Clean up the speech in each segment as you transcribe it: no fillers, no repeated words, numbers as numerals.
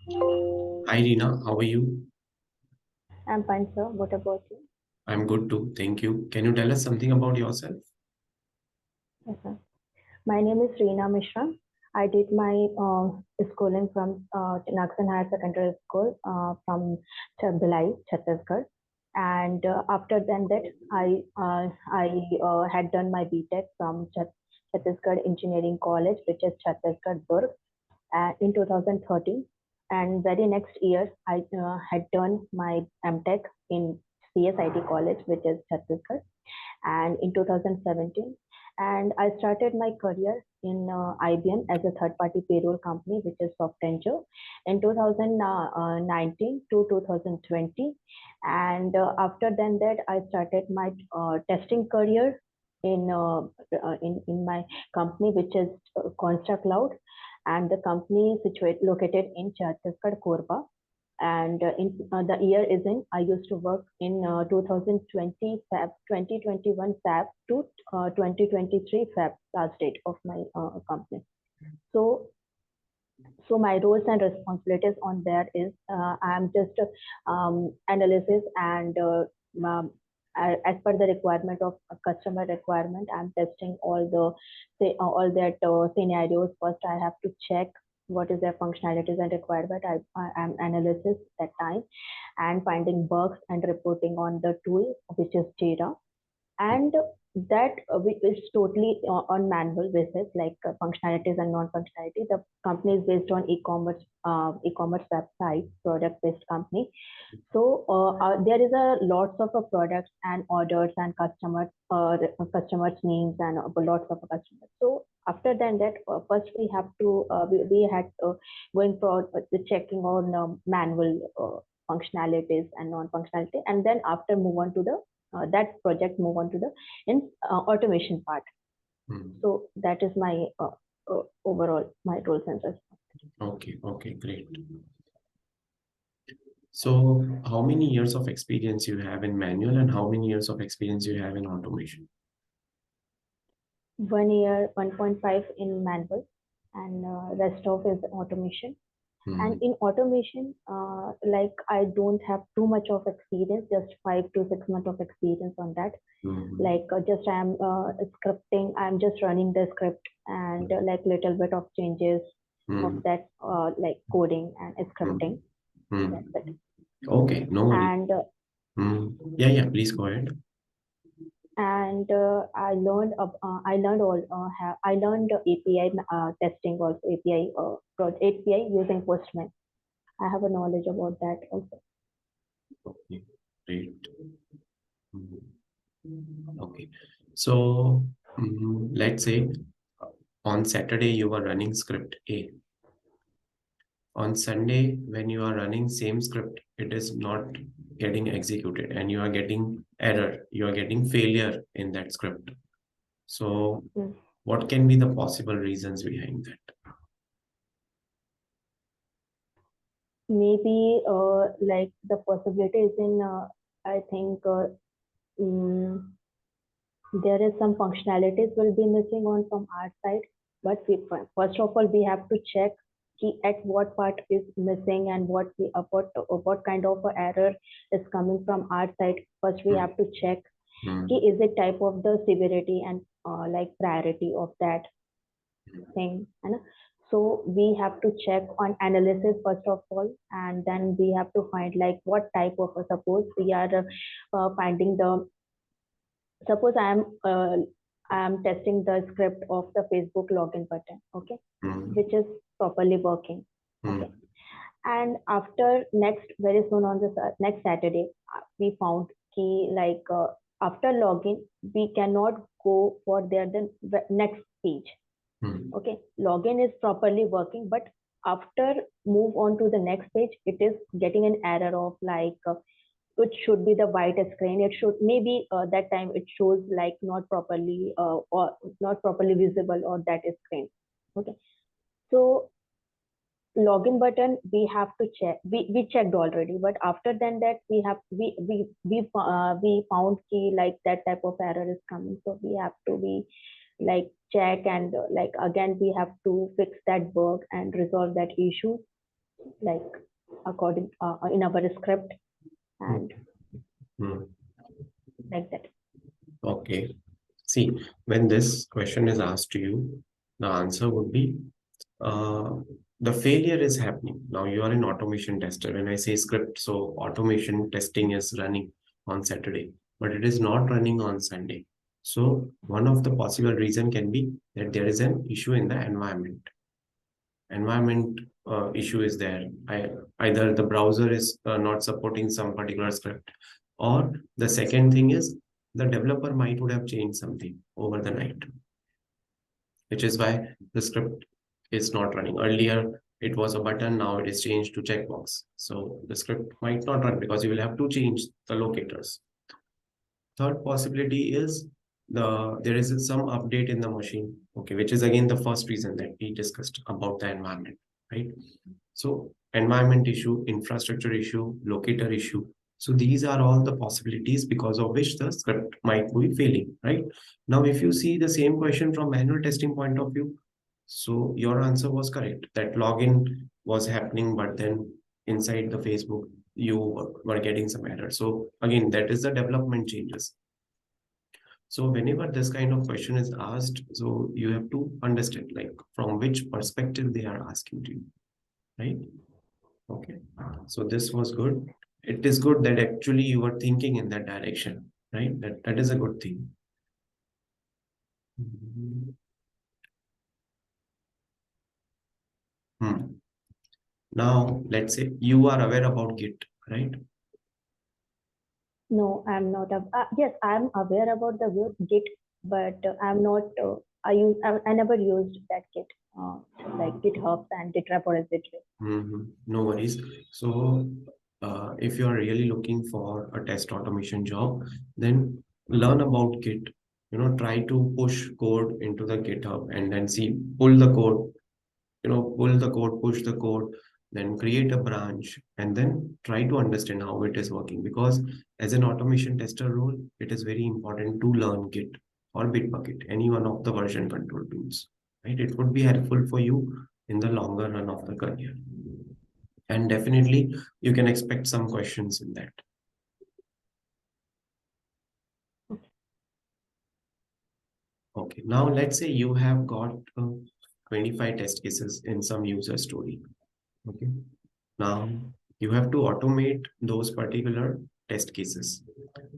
Hi Reena, how are you? I'm fine, sir. What about you? I'm good too, thank you. Can you tell us something about yourself? Yes, sir. My name is Reena Mishra. I did my schooling from Naxan Higher Secondary School from Bhilai, Chhattisgarh. And after then that, I had done my BTech from Chhattisgarh Engineering College, which is Chhattisgarh Durg, in 2013. And very next year, I had done my MTech in CSIT College, which is Chhattisgarh, and in 2017. And I started my career in IBM as a third party payroll company, which is TestNG, in 2019 to 2020. And after then that, I started my testing career in, in my company, which is Consta Cloud. And the company is located in Chhattisgarh, Korba. And in the year is in, I used to work in 2020 Feb, 2021 Feb to 2023 Feb, last date of my company. So, so my roles and responsibilities on there is I'm just analysis and as per the requirement of a customer requirement, I'm testing all the say all that scenarios. First, I have to check what is their functionalities and requirement. I am analysis that time and finding bugs and reporting on the tool, which is Jira. And that is totally on manual basis, like functionalities and non-functionality. The company is based on e-commerce website, product-based company. So there is a lots of products and orders and customers names and lots of customers. So after then that, first we have to we had going for the checking on manual functionalities and non-functionality, and then after move on to the that project move on to the in automation part. Hmm. So that is my overall my roles and responsibilities. Okay, great. So, how many years of experience you have in manual and how many years of experience you have in automation? 1 year, 1.5 in manual, and rest of is automation. And Hmm. in automation, like I don't have too much of experience, just 5 to 6 months of experience on that. Hmm. Like just I'm scripting, I'm just running the script and like little bit of changes of Hmm. that like coding and Hmm. scripting. Hmm. That's it. Okay, no worry. And Hmm. Yeah, please go ahead. I learned all I learned API testing also, API using Postman. I have a knowledge about that also. Okay, great. Hmm. Okay, so let's say on Saturday you were running script A. On Sunday, when you are running same script, it is not getting executed and you are getting error, you are getting failure in that script. So Mm. what can be the possible reasons behind that? Maybe like the possibility is in I think mm, there is some functionalities will be missing on from our side, but first of all we have to check at what part is missing and what kind of a error is coming from our side. First we Hmm, have to check hmm, is it type of the severity and like priority of that thing, and so we have to check on analysis first of all, and then we have to find like what type of suppose we are finding the suppose I am testing the script of the Facebook login button, okay, hmm, which is properly working, okay. hmm, And after next very soon on the next Saturday, we found key like after login we cannot go for their the next page, hmm, okay. Login is properly working, but after move on to the next page, it is getting an error of like it should be the white screen. It should maybe that time it shows like not properly or not properly visible or that screen, okay. So login button we have to check, we checked already, but after then that we have we found key like that type of error is coming, so we have to be like check and like again we have to fix that bug and resolve that issue. like according in our script and like that. Okay. See, when this question is asked to you, the answer would be the failure is happening. Now you are an automation tester. When I say script, so automation testing is running on Saturday, but it is not running on Sunday. So one of the possible reason can be that there is an issue in the environment issue is there. Either the browser is not supporting some particular script, or the second thing is the developer might would have changed something over the night, which is why the script is not running. Earlier, it was a button, now it is changed to checkbox. So the script might not run because you will have to change the locators. Third possibility is there is some update in the machine, okay, which is again the first reason that we discussed about the environment, right? So environment issue, infrastructure issue, locator issue. So these are all the possibilities because of which the script might be failing, right? Now, if you see the same question from manual testing point of view, so your answer was correct that login was happening, but then inside the Facebook, you were getting some error. So again, that is the development changes. So whenever this kind of question is asked, so you have to understand like from which perspective they are asking to you, right? Okay. So this was good. It is good that actually you were thinking in that direction, right? That is a good thing. Hmm. Now, let's say you are aware about Git, right? No, I'm not. Yes, I'm aware about the Git, but I'm not. I never used that Git, like GitHub and Git repository. No worries. So, if you are really looking for a test automation job, then learn about Git. Try to push code into the GitHub and then see, pull the code, pull the code, push the code, then create a branch, and then try to understand how it is working. Because as an automation tester role, it is very important to learn Git or Bitbucket, any one of the version control tools, right? It would be helpful for you in the longer run of the career. And definitely, you can expect some questions in that. Okay, now let's say you have got 25 test cases in some user story. Okay, now you have to automate those particular test cases.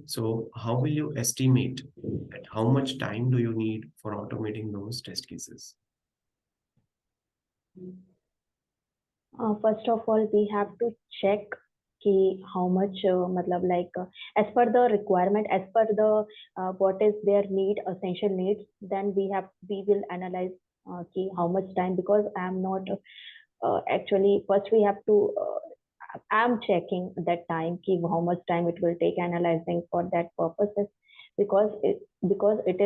So how will you estimate that how much time do you need for automating those test cases? First of all, we have to check कि how much मतलब like as per the requirement, as per the what is their need, essential needs. Then we will analyze कि how much time, because I'm not actually first we have to I'm checking that time कि how much time it will take analyzing for that purposes, because it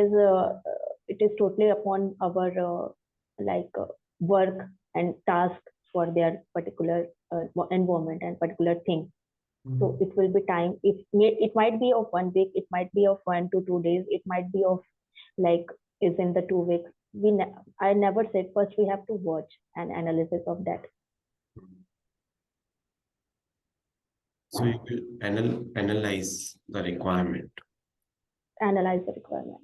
is totally upon our like work and task for their particular environment and particular thing. So it will be time. It might be of 1 week, it might be of 1 to 2 days, it might be of like is in the 2 weeks. I never said first we have to watch an analysis of that. So you will analyze the requirement. Analyze the requirement.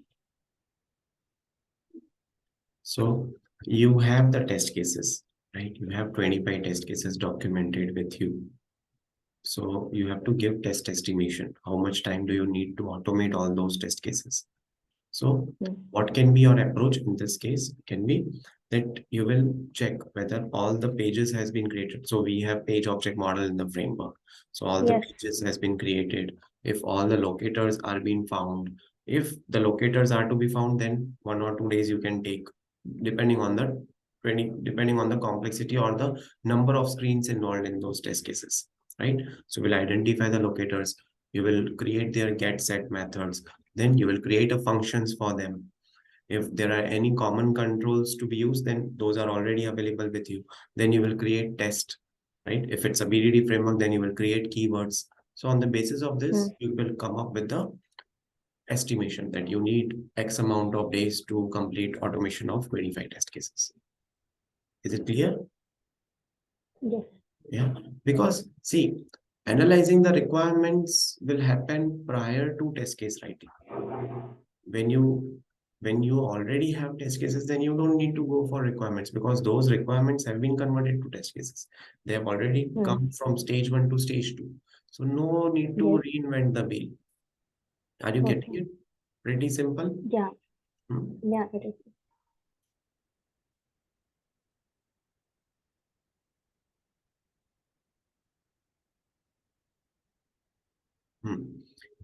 So you have the test cases, right? You have 25 test cases documented with you. So you have to give test estimation. How much time do you need to automate all those test cases? So what can be your approach in this case can be that you will check whether all the pages has been created. So we have page object model in the framework. So all the pages has been created. If all the locators are being found, if the locators are to be found, then 1 or 2 days you can take, depending on the complexity or the number of screens involved in those test cases, right? So we'll identify the locators. You will create their get set methods. Then you will create a functions for them. If there are any common controls to be used, then those are already available with you. Then you will create test, right? If it's a BDD framework, then you will create keywords. So on the basis of this, you will come up with the estimation that you need X amount of days to complete automation of 25 test cases. Is it clear? Yes. Yeah, because see, analyzing the requirements will happen prior to test case writing. When you already have test cases, then you don't need to go for requirements because those requirements have been converted to test cases. They have already come from stage 1 to stage 2. So no need to Yes. reinvent the wheel. Are you getting Okay. it? Pretty simple. Yeah. Hmm. Yeah, it is. Hmm.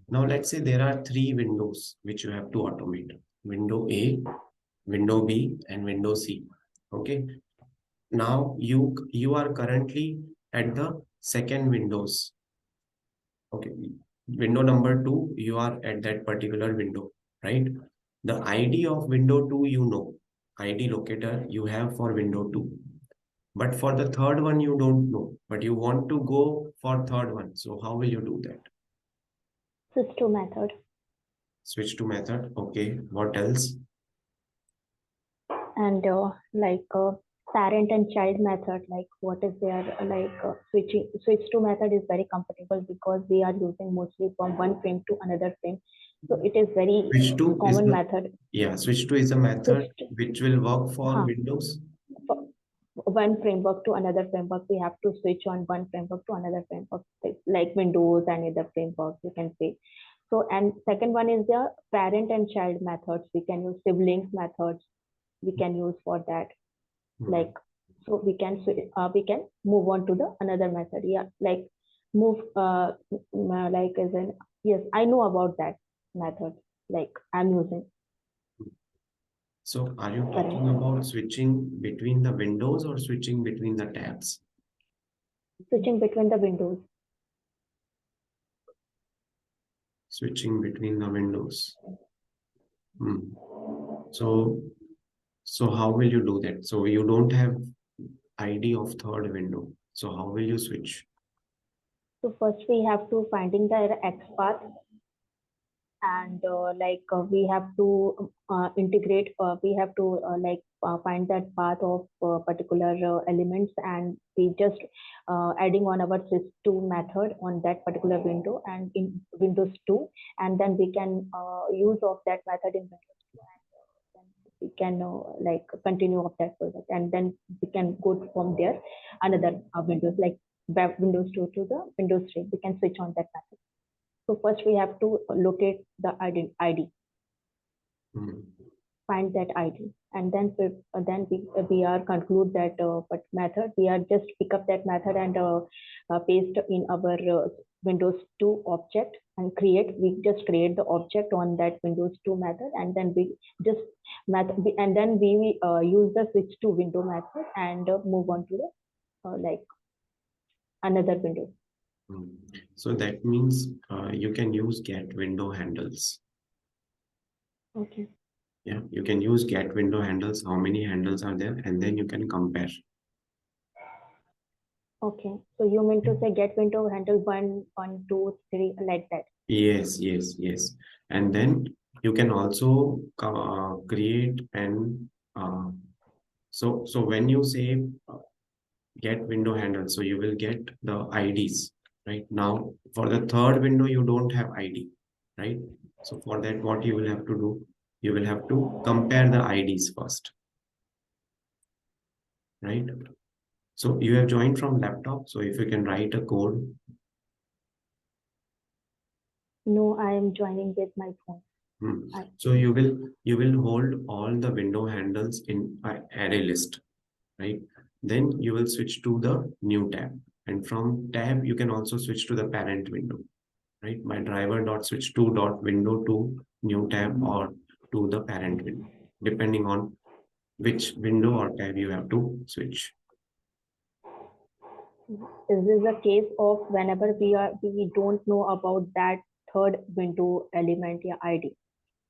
Now let's say there are three windows which you have to automate. Window A, window B, and window C. Okay. Now you are currently at the second windows. Okay. Window number two, you are at that particular window, right? The ID of window two, you know. ID locator you have for window two. But for the third one, you don't know. But you want to go for third one. So how will you do that? Switch to method. Switch to method. Okay. What else? And parent and child method, like what is there, switch to method is very comfortable because we are using mostly from one frame to another frame, so it is very Switch to is common the method. yeah. Switch to is a method Switch to, which will work for huh, Windows. for one framework to another framework, we have to switch on one framework to another framework, like Windows and other frameworks, you can say. So, and second one is the parent and child methods. We can use siblings methods, we can use for that, Hmm. like, so we can move on to the another method. Yeah, like move like as in, yes, I know about that method, like I'm using So are you talking currently. about switching between the windows or switching between the tabs? Switching between the windows. Switching between the windows. Hmm. So so how will you do that? So you don't have ID of third window. So how will you switch? So first we have to finding the XPath, and we have to integrate, we have to find that path of particular elements, and we just adding on our sys2 method on that particular window and in Windows 2, and then we can use of that method in Windows 2, and then we can continue of that project, and then we can go from there another Windows, like Windows 2 to the Windows 3, we can switch on that method. So first we have to locate the ID, Hmm. find that ID, and then we are conclude that but method. We are just pick up that method and paste in our Windows 2 object and create. We just create the object on that Windows 2 method, and then we just and then we use the switch to window method and move on to the like another window. Hmm. So that means you can use get window handles. Okay. Yeah, you can use get window handles. How many handles are there? And then you can compare. Okay. So you mean to say get window handle one, one, two, three, like that? Yes, yes, yes. And then you can also create an so when you say get window handle, so you will get the IDs, right? Now for the third window, you don't have ID, right? So for that, what you will have to do, you will have to compare the IDs first, right? So you have joined from laptop. So if you can write a code. No, I am joining with my phone. Hmm. I, So you will hold all the window handles in an array list, right? Then you will switch to the new tab, and from tab you can also switch to the parent window, right? My driver dot switch to dot window to new tab or to the parent window, depending on which window or tab you have to switch. is this a case of whenever we don't know about that third window element, yeah, ID? So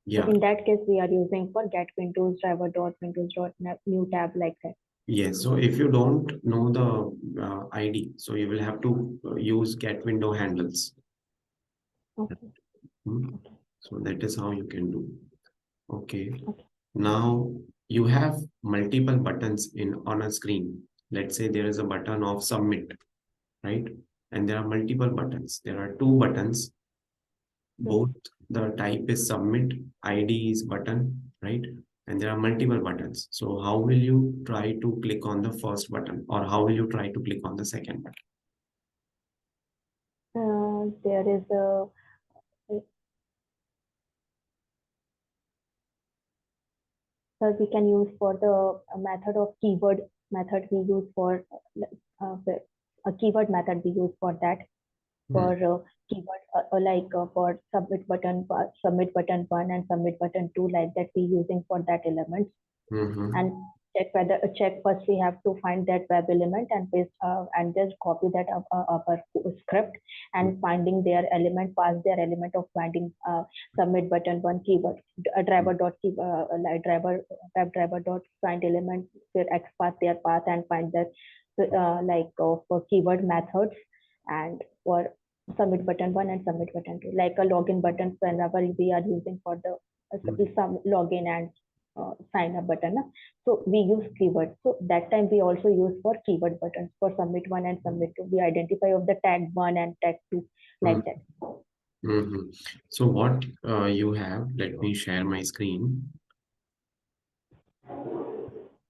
Yeah. in that case, we are using for get windows driver dot windows dot new tab, like that. Yes. So if you don't know the ID, so you will have to use get window handles. Okay. Hmm. Okay. So that is how you can do. Okay. Okay. Now you have multiple buttons in on a screen. Let's say there is a button of submit. right? And there are multiple buttons. There are two buttons. Both the type is submit, ID is button, right? And there are multiple buttons. So how will you try to click on the first button, or how will you try to click on the second button? There is a so we can use for the method of keyword method we use for a keyword method we use for that for keyword for submit button 1 and submit button 2 like that we using for that element and check first we have to find that web element and paste and just copy that up our script and finding their element pass their element of finding submit button 1 keyword driver dot key like driver web driver dot find element their xpath their path and find that for keyword methods and for submit button 1 and submit button 2 like a login button whenever we are using for the some login and sign up button. So we use keyword. So that time we also use for keyword buttons for submit 1 and submit 2. We identify of the tag 1 and tag 2 like that. So what you have, let me share my screen.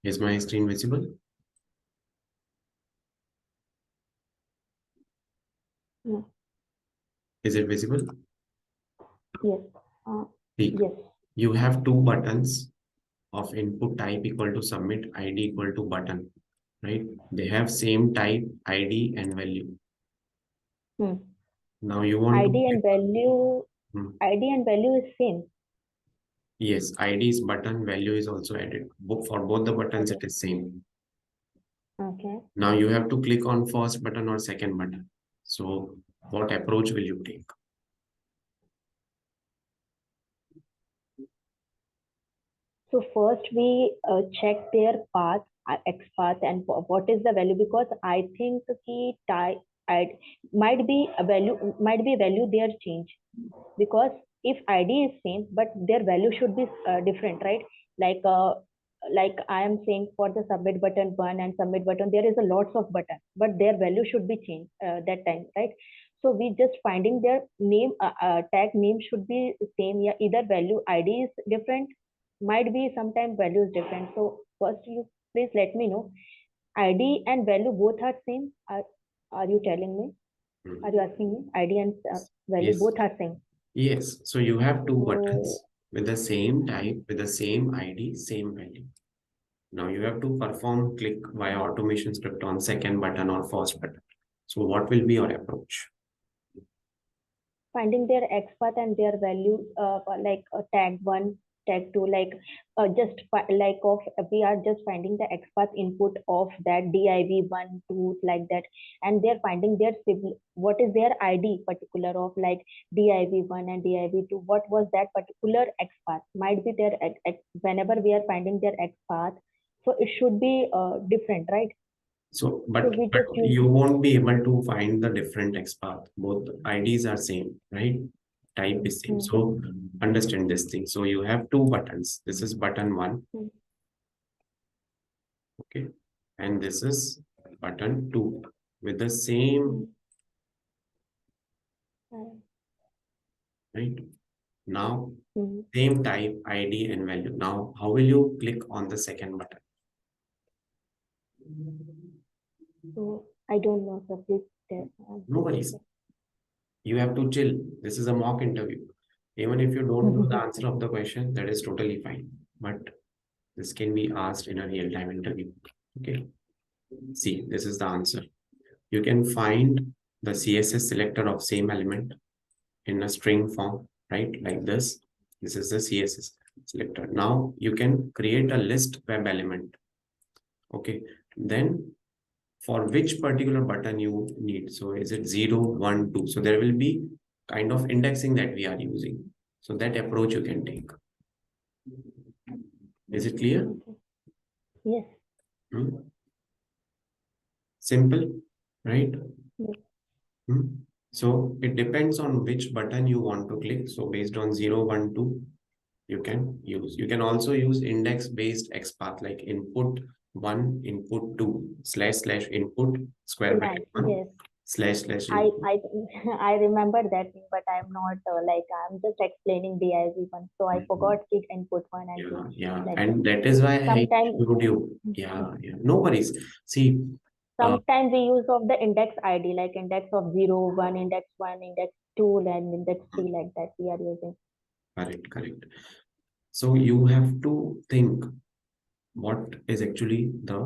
Is my screen visible? No. Is it visible? Yes. Yes. You have two buttons of input type equal to submit, ID equal to button, right? They have same type, ID and value. Now you want ID and value. ID and value is same. Yes, ID is button, value is also added. For both the buttons, it is same. Okay. Now you have to click on first button or second button. So what approach will you take? So first we check their path, XPath, and what is the value because I think the might be a value their change because if ID is same but their value should be different, right? Like like I am saying for the submit button 1 and submit button there is a lots of button but their value should be changed that time, right? So we just finding their name tag name should be same, yeah, either value ID is different might be sometimes value is different. So first you please let me know ID and value both are same. Are you telling me? Are you asking me? ID and value Yes. both are same. Yes. So you have two buttons with the same type, with the same ID, same value. Now you have to perform click via automation script on second button or first button. So what will be your approach? Finding their XPath and their value like tag 1 tag 2 like like of we are just finding the XPath input of that div 1 2 like that and they're finding their what is their ID particular of like div 1 and div 2 what was that particular XPath might be their whenever we are finding their XPath so it should be different, right? So, but you won't be able to find the different XPath. Both IDs are same, right? Type is same. So understand this thing. So you have two buttons. This is button 1. Okay. And this is button 2 with the same, right? Now, same type, ID and value. Now, how will you click on the second button? So I don't know, so please tell. No worries. You have to chill. This is a mock interview. Even if you don't know the answer of the question, that is totally fine. But this can be asked in a real-time interview. Okay. See, this is the answer. You can find the CSS selector of same element in a string form, right? Like this. This is the CSS selector. Now you can create a list web element. Okay. Then for which particular button you need. So is it 0, 1, 2? So there will be kind of indexing that we are using. So that approach you can take. Is it clear? Yes. Simple, right? Yes. So it depends on which button you want to click. So based on 0, 1, 2, you can use. You can also use index-based XPath like input 1, input 2, // input square bracket 1. Yes. / I input. I I remember that thing, but I'm not I'm just explaining DIG one, so I forgot kick input one and two Yeah, like that. and that is why I Sometimes showed you. Yeah, no worries. See, uh, sometimes we use of the index ID like index of 0, 1, index 2, and index 3 like that we are using. correct. So you have to think what is actually the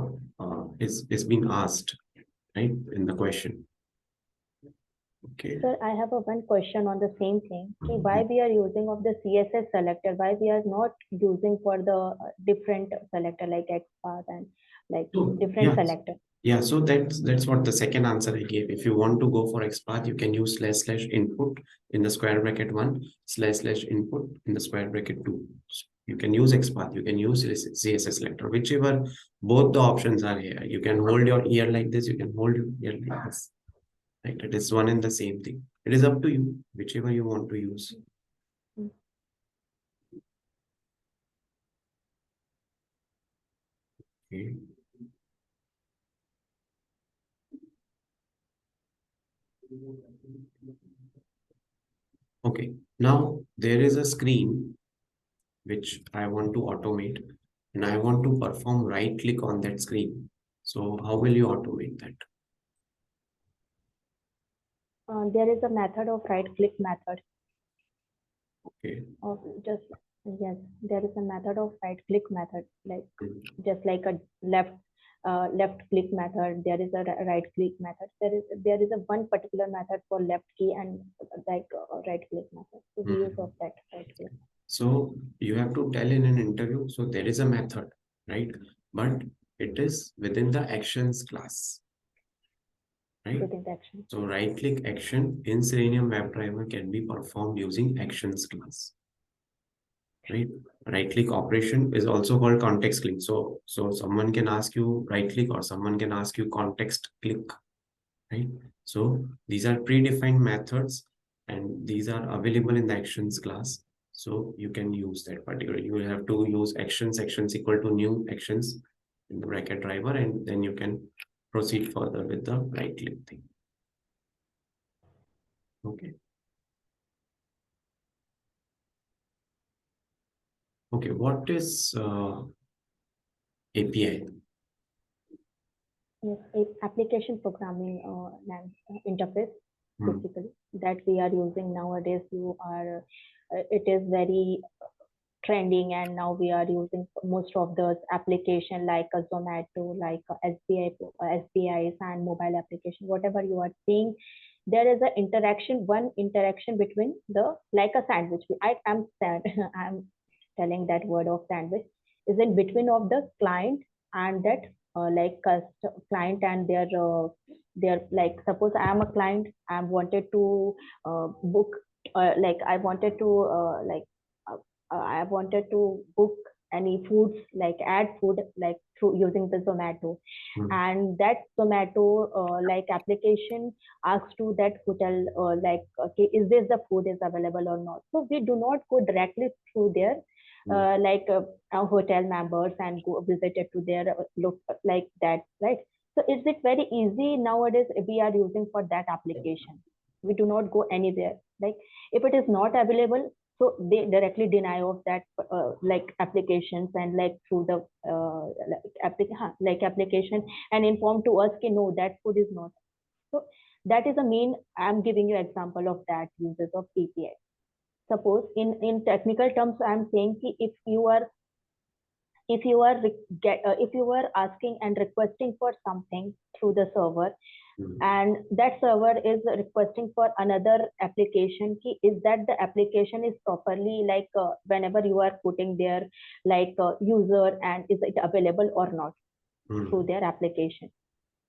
is being asked, right, in the question. Okay. Sir, I have a one question on the same thing. Ki why we are using of the CSS selector? Why we are not using for the different selector like XPath and like So different yeah, selector? so that's what the second answer I gave. If you want to go for XPath, you can use / input in the square bracket 1 / input in the square bracket 2. You can use XPath, you can use CSS selector, whichever both the options are here. You can hold your ear like this, you can hold your ear like this. Right? It is one and the same thing. It is up to you, whichever you want to use. Mm. Okay. Okay. Now there is a screen which I want to automate and I want to perform right click on that screen. So how will you automate that? There is a method of right click method Okay. of just yes, there is a method of right click method like just like a left click method. There is a right click method. There is a one particular method for left key and right click method. So we use of Mhm. that right click So you have to tell in an interview. So there is a method, right? But it is within the actions class, right? within the action. So right click action in Selenium WebDriver can be performed using actions class, right? Right click operation is also called context click. So someone can ask you right click or someone can ask you context click, right? So these are predefined methods and these are available in the actions class. So you can use that particular. You will have to use actions equal to new actions in the bracket driver, and then you can proceed further with the right click thing. Okay. Okay. What is API? Yes, application programming interface Hmm. basically that we are using nowadays. It is very trending and now we are using most of those application like a Zomato, like a SBIs and mobile application, whatever you are seeing. There is one interaction between the like a sandwich. I am sad. I'm telling that word of sandwich is in between of the client and that client and their like suppose I am a client. I wanted to book I wanted to I wanted to book any foods, like add food, like through using the Zomato, Hmm. and that Zomato application asks to that hotel okay, is this the food is available or not? So we do not go directly through their Hmm. our hotel members and go visit it to their look like that, right? So is it very easy nowadays? We are using for that application. We do not go anywhere. Like if it is not available, so they directly deny of that applications and like through the application and inform to us ki no, that food is not. So that is the main. I'm giving you example of that uses of API. Suppose in technical terms I'm saying ki if you are asking and requesting for something through the server, Hmm. and that server is requesting for another application ki is that the application is properly whenever you are putting their user, and is it available or not through Hmm. their application.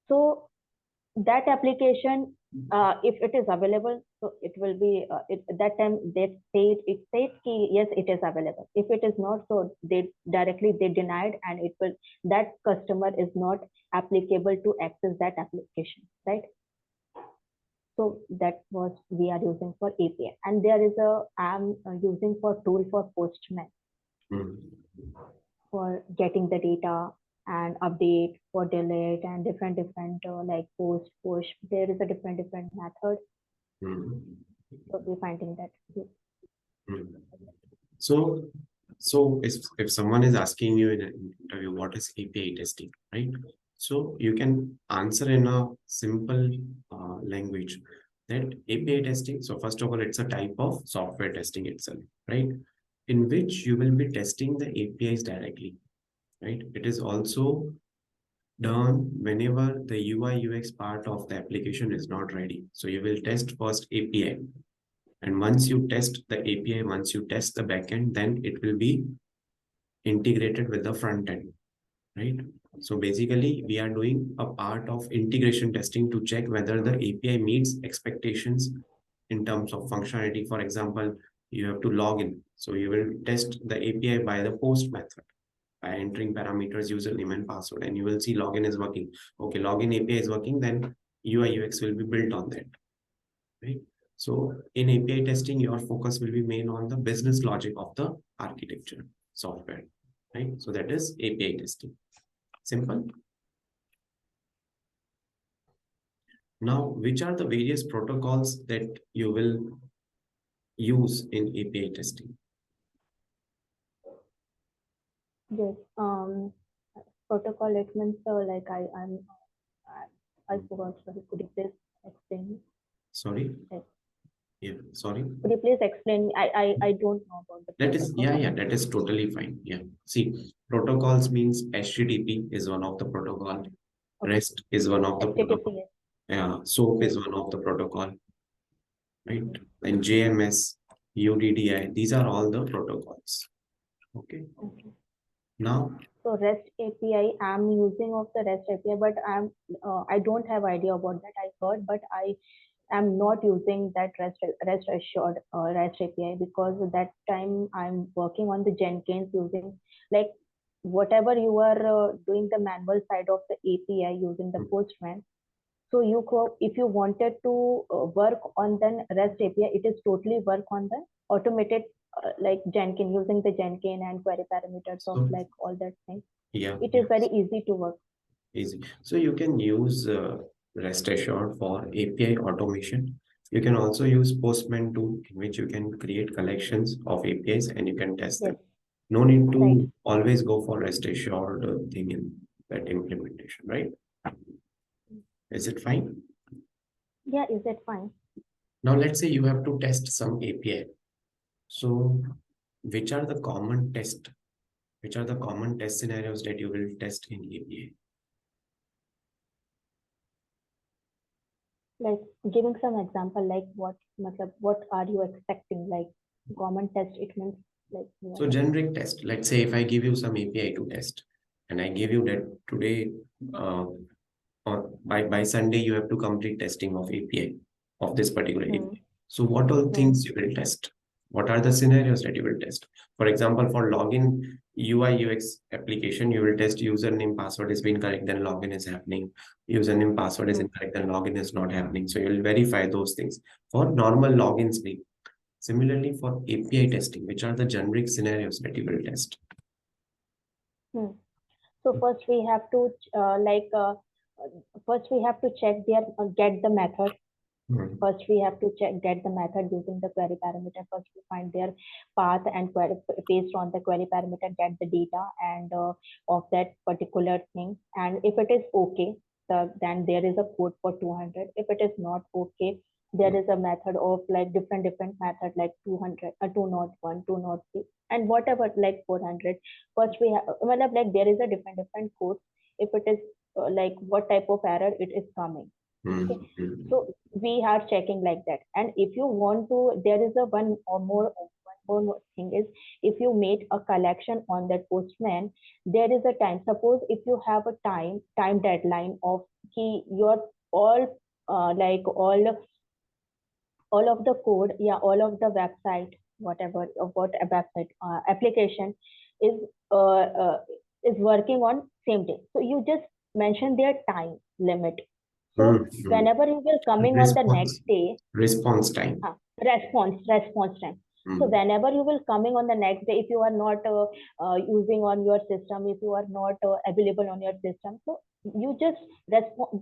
So that application, if it is available, so it will be that time they say it says ki yes, it is available. If it is not, so they denied, and it will that customer is not applicable to access that application, right? So that was we are using for API, and there is a I'm using for tool for Postman Hmm. for getting the data and update, for delete, and different like post, push. There is a different method. So we're finding that. So if someone is asking you in an interview, what is API testing, right? So you can answer in a simple language that API testing. So first of all, it's a type of software testing itself, right? In which you will be testing the APIs directly, right? It is also done whenever the UI UX part of the application is not ready. So you will test first API. And once you test the API, once you test the backend, then it will be integrated with the front end, right? So basically, we are doing a part of integration testing to check whether the API meets expectations in terms of functionality. For example, you have to log in. So you will test the API by the post method by entering parameters, username and password, and you will see login is working. Okay, login API is working, then UI UX will be built on that, right? So in API testing, your focus will be made on the business logic of the architecture software, right? So that is API testing. Simple. Now, which are the various protocols that you will use in API testing? Yes. Protocol, it means like I forgot. Sorry, could you please explain? Sorry. Yes. Yeah, sorry. Could you please explain? I don't know about the That is, protocol. yeah, that is totally fine. Yeah. See, protocols means HTTP is one of the protocol. Okay. REST is one of the protocol. HTTP. Yeah, SOAP is one of the protocol, right? And JMS, UDDI, these are all the protocols. Okay. Okay. Now, So REST API, I'm using of the REST API, but I don't have idea about that. I heard, but I am not using that REST assured REST API, because at that time I'm working on the Jenkins, using like whatever you are doing the manual side of the API using the Postman. So if you wanted to work on the REST API, it is totally work on the automated like Jenkins, using the Jenkins and query parameters of so like all that thing. yeah, It is very easy to work. easy. So you can use REST Assured for API automation. You can also use Postman tool, in which you can create collections of APIs and you can test them. Yes, No need right. to always go for REST Assured thing in that implementation, right? Is it fine? Yeah, is it fine? Now let's say you have to test some API. So which are the common test scenarios that you will test in API? Like giving some example, like what are you expecting? Like common test, it means like So generic test, let's say if I give you some API to test and I give you that today or by Sunday you have to complete testing of API of this particular API. So what all things you will test? What are the scenarios that you will test? For example, for login UI UX application, you will test username password is being correct, then login is happening. Username password is incorrect, then login is not happening. So you will verify those things. For normal login screen. Similarly, for API testing, which are the generic scenarios that you will test? So first we have to first we have to check their get the method. First we have to get the method using the query parameter. First we find their path and query, based on the query parameter, get the data and of that particular thing. And if it is okay, then there is a code for 200. If it is not okay, there is a method of like different method, like 200, 201, 203, and whatever, like 400. First we have like there is a different code. If it is like what type of error it is coming. Okay. So we are checking like that. And if you want to, there is a one more thing is, if you make a collection on that Postman, there is a time. Suppose if you have a time deadline of your all like all of the code, yeah, all of the website, whatever, what a website application is uh, uh, is working on same day. So you just mention their time limit. So whenever you will coming on the next day, Response time. response time. So whenever you will coming on the next day, if you are not using on your system, if you are not available on your system, so you just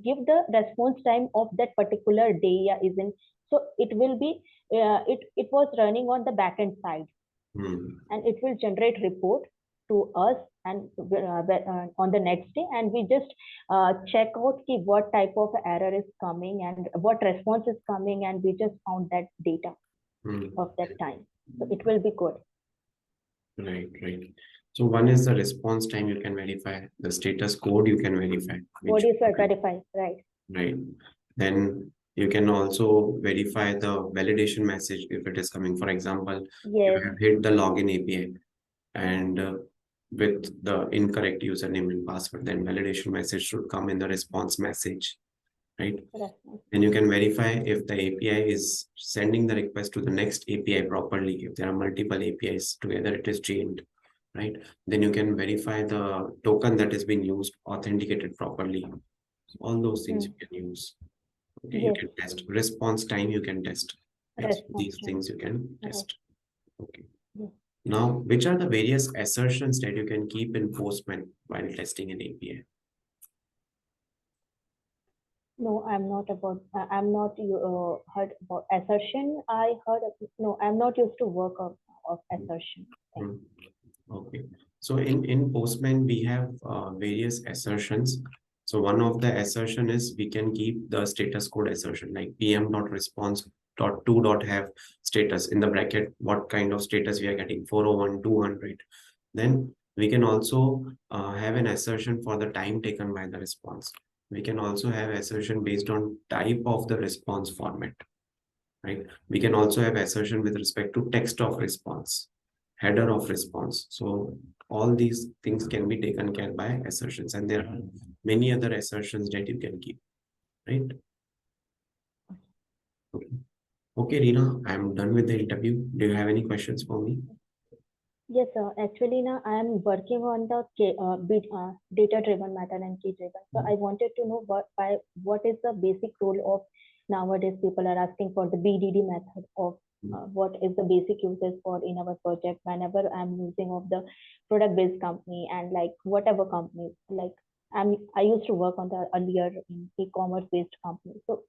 give the response time of that particular day. Yeah, isn't so it will be it was running on the backend side, and it will generate report to us and on the next day, and we just check out ki what type of error is coming and what response is coming, and we just found that data of that time. So it will be good. Right, right. So one is the response time you can verify, the status code you can verify. Code is verify, right? Right. Then you can also verify the validation message if it is coming. For example, Yes. you have hit the login API and with the incorrect username and password, then validation message should come in the response message, right? Then you can verify if the API is sending the request to the next API properly. If there are multiple APIs together, it is chained, right? Then you can verify the token that has been used, authenticated properly. All those things you can use. Okay, you can test response time. You can test. Yes, these things you can test. Okay. Now, which are the various assertions that you can keep in Postman while testing an API? No, I'm not about. I'm not heard about assertion. I heard. No, I'm not used to work of assertion. Okay. So in Postman we have various assertions. So one of the assertion is we can keep the status code assertion like pm.response.to.have status in the bracket, what kind of status we are getting, 401, 200. Then we can also have an assertion for the time taken by the response. We can also have assertion based on type of the response format, right? We can also have assertion with respect to text of response, header of response. So all these things can be taken care by assertions, and there are many other assertions that you can keep, right? Okay, okay, Reena, I'm done with the interview. Do you have any questions for me? Yes, sir. Actually, now I am working on the data-driven method and key-driven. So I wanted to know what is the basic role of nowadays people are asking for the BDD method of what is the basic uses for in our project whenever I'm using of the product-based company and like whatever company like I used to work on the earlier in e-commerce based company. So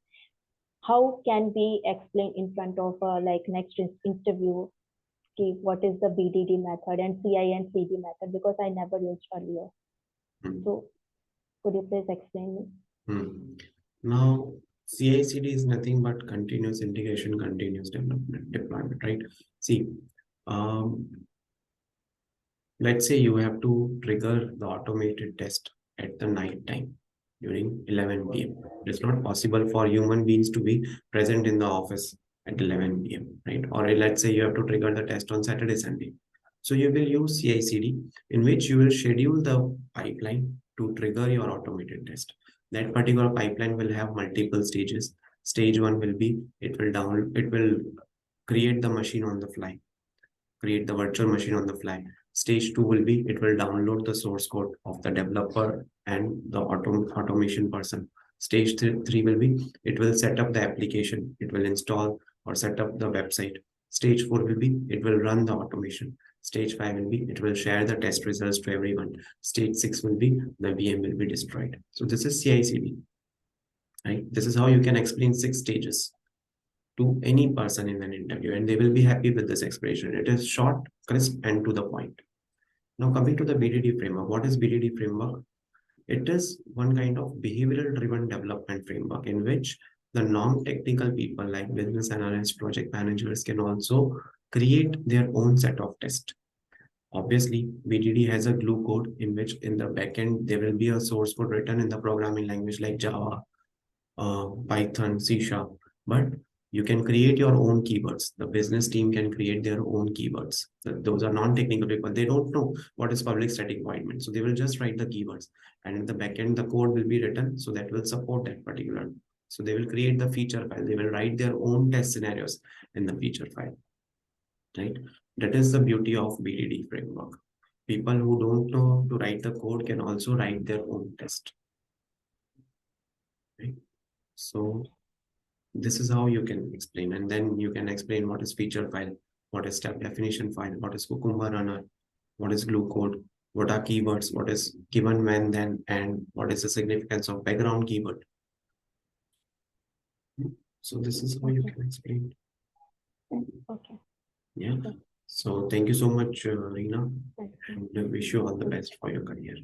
how can we explain in front of like next interview what is the BDD method and CI and CD method because I never used earlier. So could you please explain me? Now, CI/CD is nothing but continuous integration, continuous development, deployment, right? See, let's say you have to trigger the automated test at the night time during 11 p.m. It's not possible for human beings to be present in the office at 11 p.m., right? Or let's say you have to trigger the test on Saturday, Sunday. So you will use CI/CD in which you will schedule the pipeline to trigger your automated test. That particular pipeline will have multiple stages. Stage one will be it will create the machine on the fly, create the virtual machine on the fly. Stage two will be it will download the source code of the developer and the automation person. Stage three will be it will set up the application, it will install or set up the website. Stage four will be it will run the automation. Stage five will be it will share the test results to everyone. Stage six will be the VM will be destroyed. So this is CI/CD, right? This is how you can explain 6 stages to any person in an interview, and they will be happy with this expression. It is short, crisp, and to the point. Now, coming to the BDD framework, what is BDD framework? It is one kind of behavioral driven development framework in which the non-technical people like business analysts, project managers can also create their own set of tests. Obviously, BDD has a glue code in which in the backend there will be a source code written in the programming language like Java, Python, C Sharp, but you can create your own keywords. The business team can create their own keywords. Those are non-technical people. They don't know what is public static void main. So they will just write the keywords. And in the backend, the code will be written so that will support that particular. So they will create the feature file. They will write their own test scenarios in the feature file. Right? That is the beauty of BDD framework. People who don't know to write the code can also write their own test. Right? So this is how you can explain, and then you can explain what is feature file. what is step definition file, what is Cucumber runner, what is glue code, what are keywords, what is given, when, then, and what is the significance of background keyword. So this is how you Okay. can explain. Okay. Yeah. Okay. So thank you so much, Reena, Thank you. and wish you all the best for your career.